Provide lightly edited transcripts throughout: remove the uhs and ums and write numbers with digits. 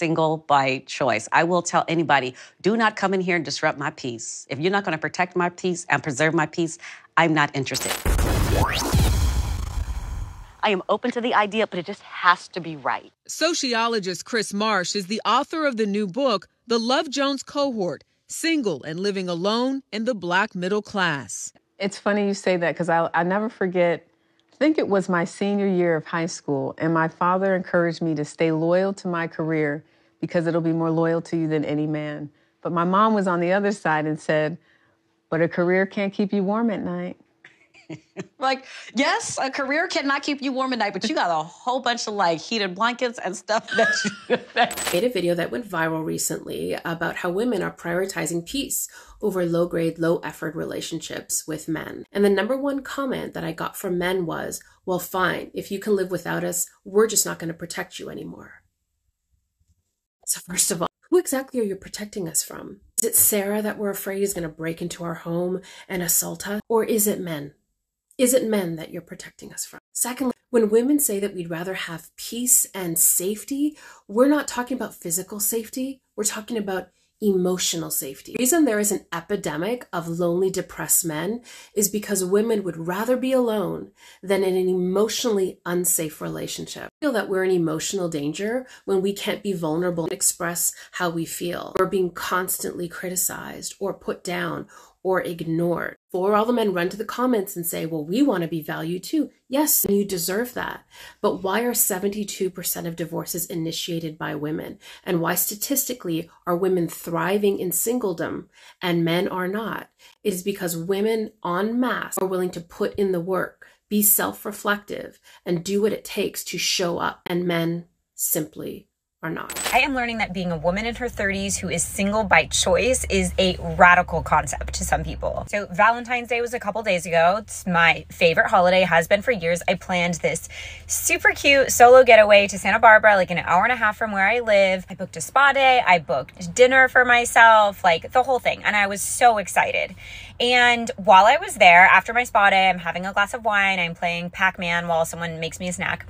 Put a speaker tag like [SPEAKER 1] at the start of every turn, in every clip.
[SPEAKER 1] single by choice. I will tell anybody, do not come in here and disrupt my peace. If you're not going to protect my peace and preserve my peace, I'm not interested. I am open to the idea, but it just has to be right.
[SPEAKER 2] Sociologist Chris Marsh is the author of the new book, The Love Jones Cohort, Single and Living Alone in the Black Middle Class.
[SPEAKER 3] It's funny you say that because I never forget, I think it was my senior year of high school, and my father encouraged me to stay loyal to my career because it'll be more loyal to you than any man. But my mom was on the other side and said, but a career can't keep you warm at night.
[SPEAKER 1] Like, yes, a career cannot keep you warm at night, but you got a whole bunch of like heated blankets and stuff that you
[SPEAKER 4] made a video that went viral recently about how women are prioritizing peace over low-grade, low-effort relationships with men. And the number one comment that I got from men was, well, fine, if you can live without us, we're just not going to protect you anymore. So first of all, who exactly are you protecting us from? Is it Sarah that we're afraid is going to break into our home and assault us? Or is it men? Is it men that you're protecting us from? Secondly, when women say that we'd rather have peace and safety, we're not talking about physical safety. We're talking about emotional safety. The reason there is an epidemic of lonely, depressed men is because women would rather be alone than in an emotionally unsafe relationship. I feel that we're in emotional danger when we can't be vulnerable and express how we feel. We're being constantly criticized or put down or ignored. For all the men run to the comments and say, well, we want to be valued too. Yes, you deserve that. But why are 72% of divorces initiated by women? And why statistically are women thriving in singledom and men are not? It is because women en masse are willing to put in the work, be self-reflective, and do what it takes to show up, and men simply are not.
[SPEAKER 5] I am learning that being a woman in her 30s who is single by choice is a radical concept to some people. So Valentine's Day was a couple days ago. It's my favorite holiday, has been for years. I planned this super cute solo getaway to Santa Barbara, like an hour and a half from where I live. I booked a spa day. I booked dinner for myself, like the whole thing. And I was so excited. And while I was there, after my spa day, I'm having a glass of wine. I'm playing Pac-Man while someone makes me a snack.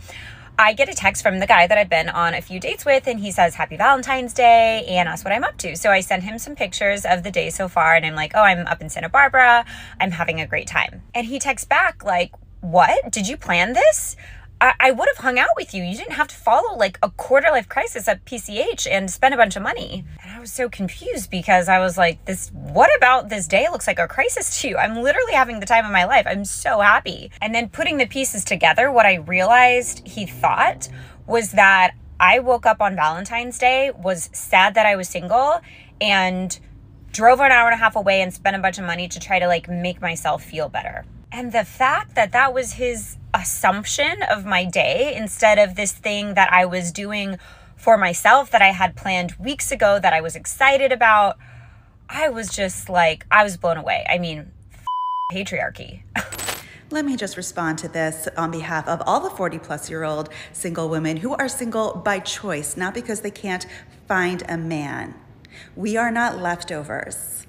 [SPEAKER 5] I get a text from the guy that I've been on a few dates with, and he says, Happy Valentine's Day, and asked what I'm up to. So I sent him some pictures of the day so far, and I'm like, oh, I'm up in Santa Barbara. I'm having a great time. And he texts back like, what? Did you plan this? I would have hung out with you. You didn't have to follow like a quarter life crisis at PCH and spend a bunch of money. And I was so confused because I was like, what about this day looks like a crisis to you? I'm literally having the time of my life. I'm so happy. And then putting the pieces together, what I realized he thought was that I woke up on Valentine's Day, was sad that I was single, and drove an hour and a half away and spent a bunch of money to try to like make myself feel better. And the fact that that was his assumption of my day instead of this thing that I was doing for myself that I had planned weeks ago that I was excited about, I was just like, I was blown away. I mean, patriarchy.
[SPEAKER 6] Let me just respond to this on behalf of all the 40-plus-year-old single women who are single by choice, not because they can't find a man. We are not leftovers.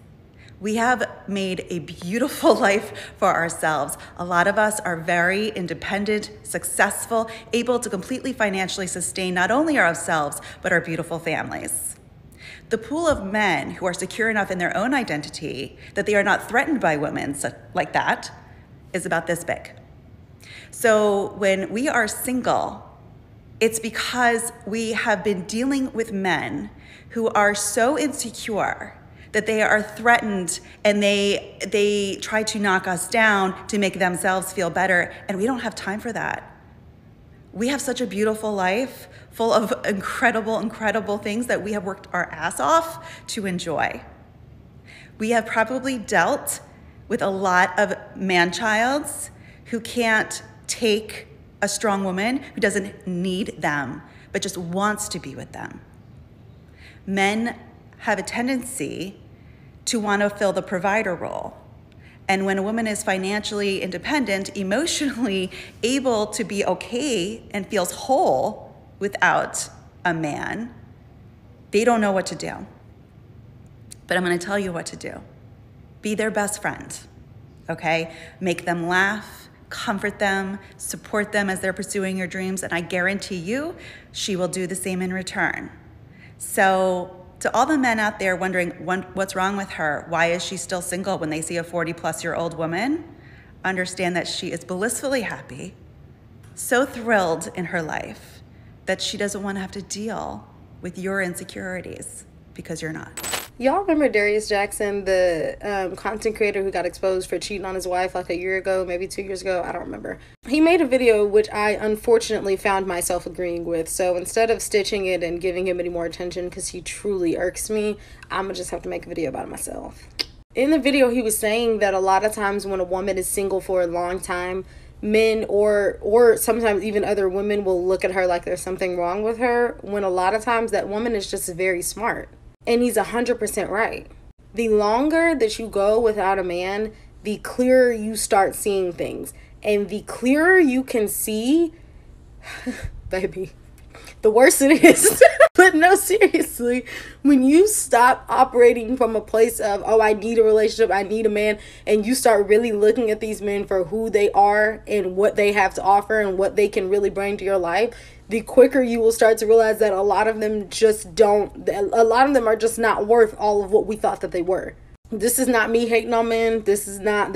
[SPEAKER 6] We have made a beautiful life for ourselves. A lot of us are very independent, successful, able to completely financially sustain not only ourselves, but our beautiful families. The pool of men who are secure enough in their own identity that they are not threatened by women like that is about this big. So when we are single, it's because we have been dealing with men who are so insecure that they are threatened and they try to knock us down to make themselves feel better, and we don't have time for that. We have such a beautiful life full of incredible, incredible things that we have worked our ass off to enjoy. We have probably dealt with a lot of man-childs who can't take a strong woman who doesn't need them, but just wants to be with them. Men have a tendency to want to fill the provider role. And when a woman is financially independent, emotionally able to be okay and feels whole without a man, they don't know what to do. But I'm going to tell you what to do. Be their best friend, okay? Make them laugh, comfort them, support them as they're pursuing your dreams, and I guarantee you, she will do the same in return. So to all the men out there wondering what's wrong with her, why is she still single when they see a 40-plus-year-old woman, understand that she is blissfully happy, so thrilled in her life that she doesn't want to have to deal with your insecurities because you're not.
[SPEAKER 7] Y'all remember Darius Jackson, the content creator who got exposed for cheating on his wife like a year ago, maybe 2 years ago? I don't remember. He made a video which I unfortunately found myself agreeing with. So instead of stitching it and giving him any more attention because he truly irks me, I'm going to just have to make a video about it myself. In the video, he was saying that a lot of times when a woman is single for a long time, men or sometimes even other women will look at her like there's something wrong with her, when a lot of times that woman is just very smart. And he's 100% right. The longer that you go without a man, the clearer you start seeing things. And the clearer you can see, baby, the worse it is. But no, seriously, when you stop operating from a place of, oh, I need a relationship, I need a man, and you start really looking at these men for who they are and what they have to offer and what they can really bring to your life, the quicker you will start to realize that a lot of them are just not worth all of what we thought that they were. This is not me hating on men. This is not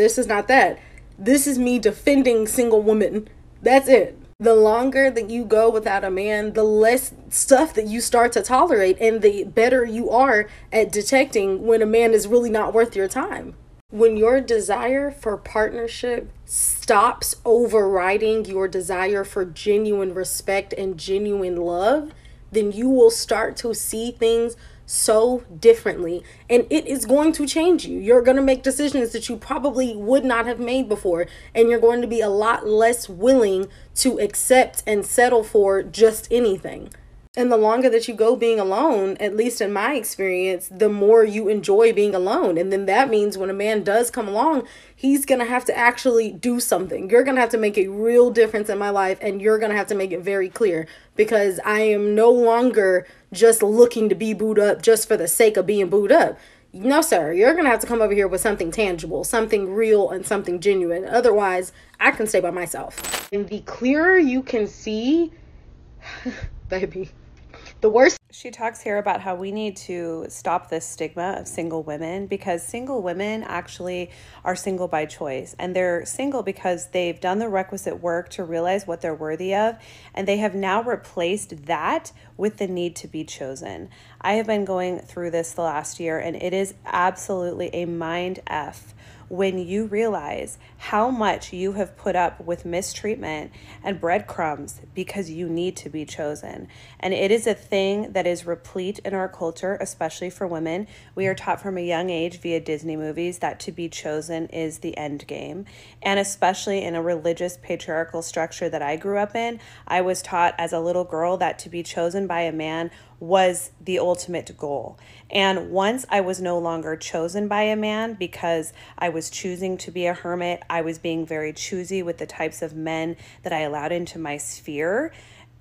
[SPEAKER 7] that. This is me defending single women. That's it. The longer that you go without a man, the less stuff that you start to tolerate, and the better you are at detecting when a man is really not worth your time. When your desire for partnership stops overriding your desire for genuine respect and genuine love, then you will start to see things so differently, and it is going to change you. You're going to make decisions that you probably would not have made before, and you're going to be a lot less willing to accept and settle for just anything. And the longer that you go being alone, at least in my experience, the more you enjoy being alone. And then that means when a man does come along, he's going to have to actually do something. You're going to have to make a real difference in my life, and you're going to have to make it very clear, because I am no longer just looking to be booed up just for the sake of being booed up. No, sir, you're going to have to come over here with something tangible, something real, and something genuine. Otherwise, I can stay by myself. And the clearer you can see, baby, the worse.
[SPEAKER 8] She talks here about how we need to stop this stigma of single women, because single women actually are single by choice, and they're single because they've done the requisite work to realize what they're worthy of, and they have now replaced that with the need to be chosen. I have been going through this the last year, and it is absolutely a mind F when you realize how much you have put up with mistreatment and breadcrumbs because you need to be chosen. And it is a thing that is replete in our culture, especially for women. We are taught from a young age via Disney movies that to be chosen is the end game. And especially in a religious patriarchal structure that I grew up in, I was taught as a little girl that to be chosen by a man was the ultimate goal. And once I was no longer chosen by a man because I was choosing to be a hermit, I was being very choosy with the types of men that I allowed into my sphere,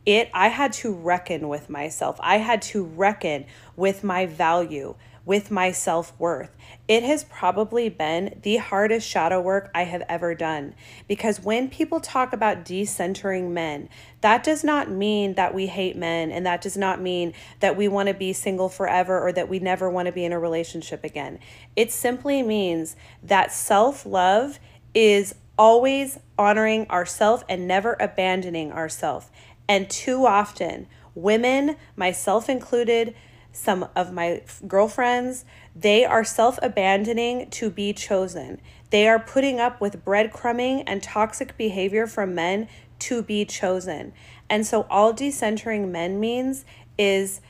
[SPEAKER 8] I had to reckon with myself. I had to reckon with my value, with my self-worth. It has probably been the hardest shadow work I have ever done, because when people talk about decentering men, that does not mean that we hate men, and that does not mean that we want to be single forever or that we never want to be in a relationship again. It simply means that self-love is always honoring ourselves and never abandoning ourselves. And too often, women, myself included, some of my girlfriends, they are self-abandoning to be chosen. They are putting up with breadcrumbing and toxic behavior from men to be chosen. And so all decentering men means is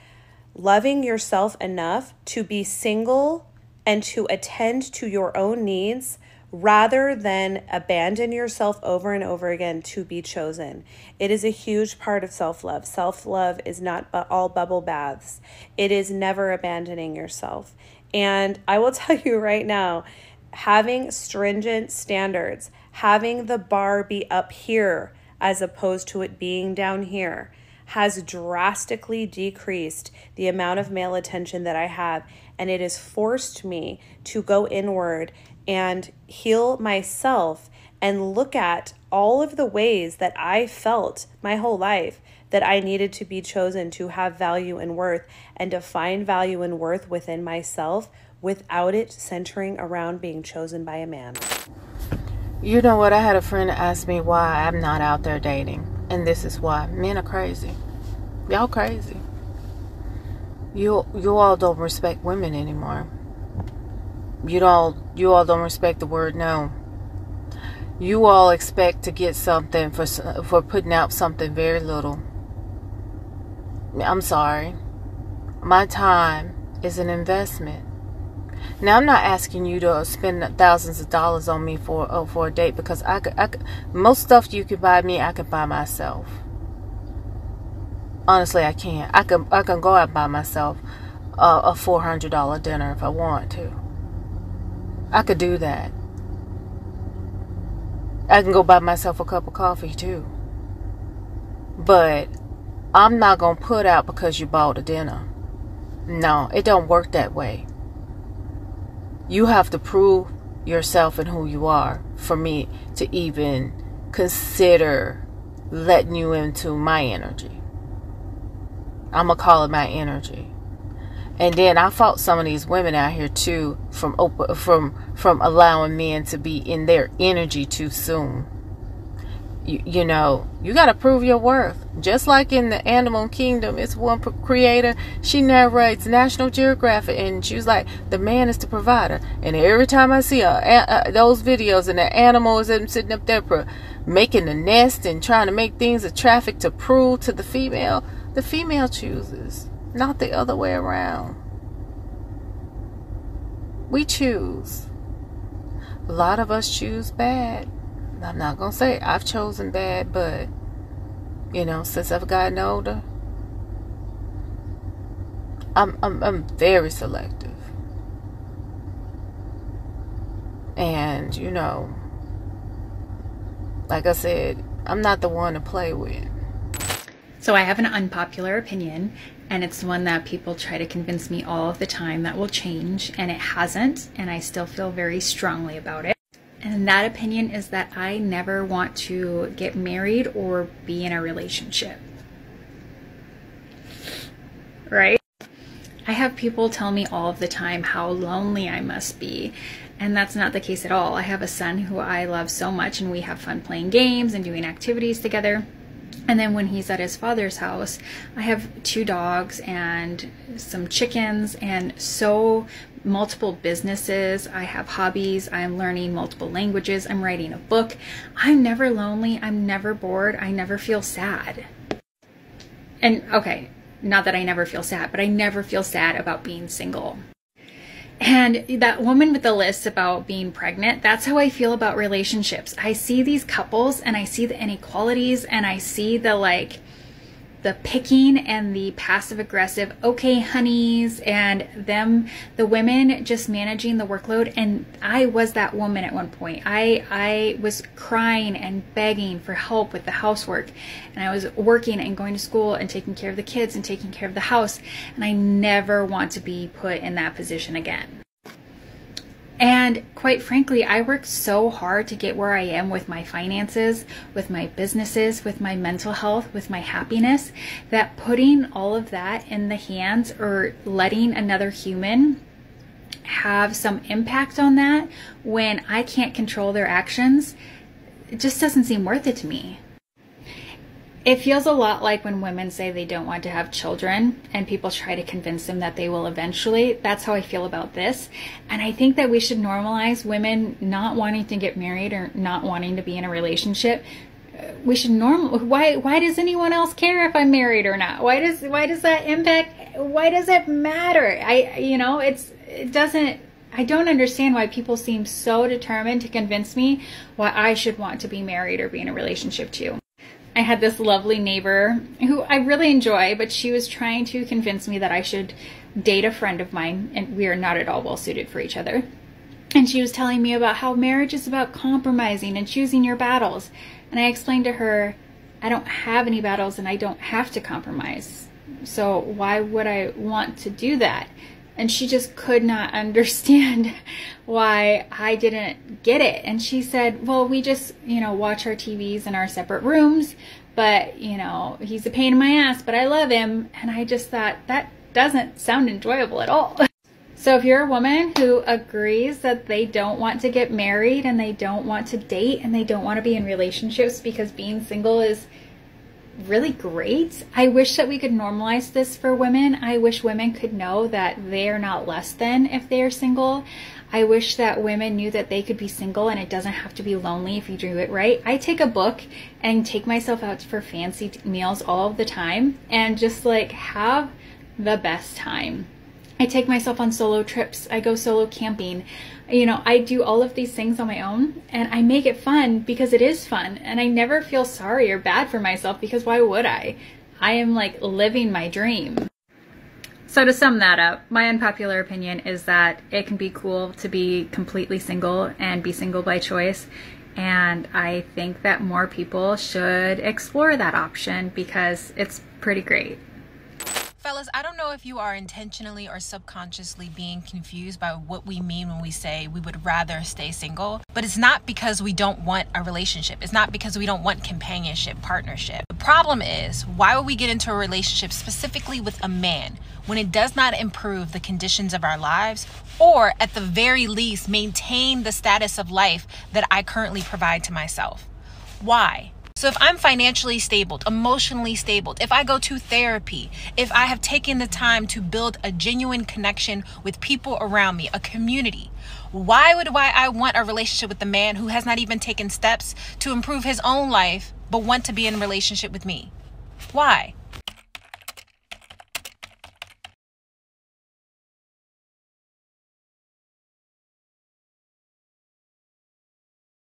[SPEAKER 8] loving yourself enough to be single and to attend to your own needs rather than abandon yourself over and over again to be chosen. It is a huge part of self-love. Self-love is not all bubble baths. It is never abandoning yourself. And I will tell you right now, having stringent standards, having the bar be up here as opposed to it being down here, has drastically decreased the amount of male attention that I have. And it has forced me to go inward and heal myself and look at all of the ways that I felt my whole life that I needed to be chosen to have value and worth and to find value and worth within myself without it centering around being chosen by a man.
[SPEAKER 9] You know what? I had a friend ask me why I'm not out there dating. And this is why. Men are crazy. Y'all crazy. You all don't respect women anymore. You all don't respect the word no. You all expect to get something for putting out something very little. I'm sorry. My time is an investment. Now, I'm not asking you to spend thousands of dollars on me for a date, because I could, most stuff you could buy me, I could buy myself. Honestly, I can't. I can go out and buy myself a $400 dinner if I want to. I could do that. I can go buy myself a cup of coffee too. But I'm not going to put out because you bought a dinner. No, it don't work that way. You have to prove yourself and who you are for me to even consider letting you into my energy. I'm going to call it my energy. And then I fought some of these women out here too from allowing men to be in their energy too soon. You know, you got to prove your worth. Just like in the animal kingdom, it's one creator. She narrates National Geographic, and she was like, the man is the provider. And every time I see those videos and the animals sitting up there making the nest and trying to make things a traffic to prove to the female chooses, not the other way around. We choose. A lot of us choose bad. I'm not going to say I've chosen bad, but, you know, since I've gotten older, I'm very selective. And, you know, like I said, I'm not the one to play with.
[SPEAKER 10] So I have an unpopular opinion, and it's one that people try to convince me all of the time that will change, and it hasn't, and I still feel very strongly about it. And that opinion is that I never want to get married or be in a relationship. Right? I have people tell me all of the time how lonely I must be, and that's not the case at all. I have a son who I love so much, and we have fun playing games and doing activities together. And then when he's at his father's house, I have 2 dogs and some chickens and multiple businesses. I have hobbies. I'm learning multiple languages. I'm writing a book. I'm never lonely. I'm never bored. I never feel sad. And okay, not that I never feel sad, but I never feel sad about being single. And that woman with the list about being pregnant, that's how I feel about relationships. I see these couples and I see the inequalities and I see the picking and the passive aggressive, okay, honeys, and the women just managing the workload. And I was that woman at one point. I was crying and begging for help with the housework. And I was working and going to school and taking care of the kids and taking care of the house. And I never want to be put in that position again. And quite frankly, I worked so hard to get where I am with my finances, with my businesses, with my mental health, with my happiness, that putting all of that in the hands or letting another human have some impact on that when I can't control their actions, it just doesn't seem worth it to me. It feels a lot like when women say they don't want to have children and people try to convince them that they will eventually. That's how I feel about this. And I think that we should normalize women not wanting to get married or not wanting to be in a relationship. We should why does anyone else care if I'm married or not? Why does that impact? Why does it matter? I don't understand why people seem so determined to convince me why I should want to be married or be in a relationship too. I had this lovely neighbor who I really enjoy, but she was trying to convince me that I should date a friend of mine, and we are not at all well suited for each other. And she was telling me about how marriage is about compromising and choosing your battles. And I explained to her, I don't have any battles and I don't have to compromise. So why would I want to do that? And she just could not understand why I didn't get it. And she said, well, we just, watch our TVs in our separate rooms. but you know, he's a pain in my ass, but I love him. And I just thought, that doesn't sound enjoyable at all. So if you're a woman who agrees that they don't want to get married and they don't want to date and they don't want to be in relationships because being single is really great, I wish that we could normalize this for women. I wish women could know that they are not less than if they are single. I wish that women knew that they could be single and it doesn't have to be lonely if you do it right. I take a book and take myself out for fancy meals all of the time and just like have the best time. I take myself on solo trips. I go solo camping. You know, I do all of these things on my own and I make it fun because it is fun. And I never feel sorry or bad for myself because why would I? I am like living my dream. So to sum that up, my unpopular opinion is that it can be cool to be completely single and be single by choice. And I think that more people should explore that option because it's pretty great.
[SPEAKER 11] Fellas, I don't know if you are intentionally or subconsciously being confused by what we mean when we say we would rather stay single, but it's not because we don't want a relationship. It's not because we don't want companionship, partnership. The problem is, why would we get into a relationship specifically with a man when it does not improve the conditions of our lives or at the very least maintain the status of life that I currently provide to myself? Why? So if I'm financially stable, emotionally stable, if I go to therapy, if I have taken the time to build a genuine connection with people around me, a community, why would I want a relationship with a man who has not even taken steps to improve his own life, but want to be in a relationship with me? Why?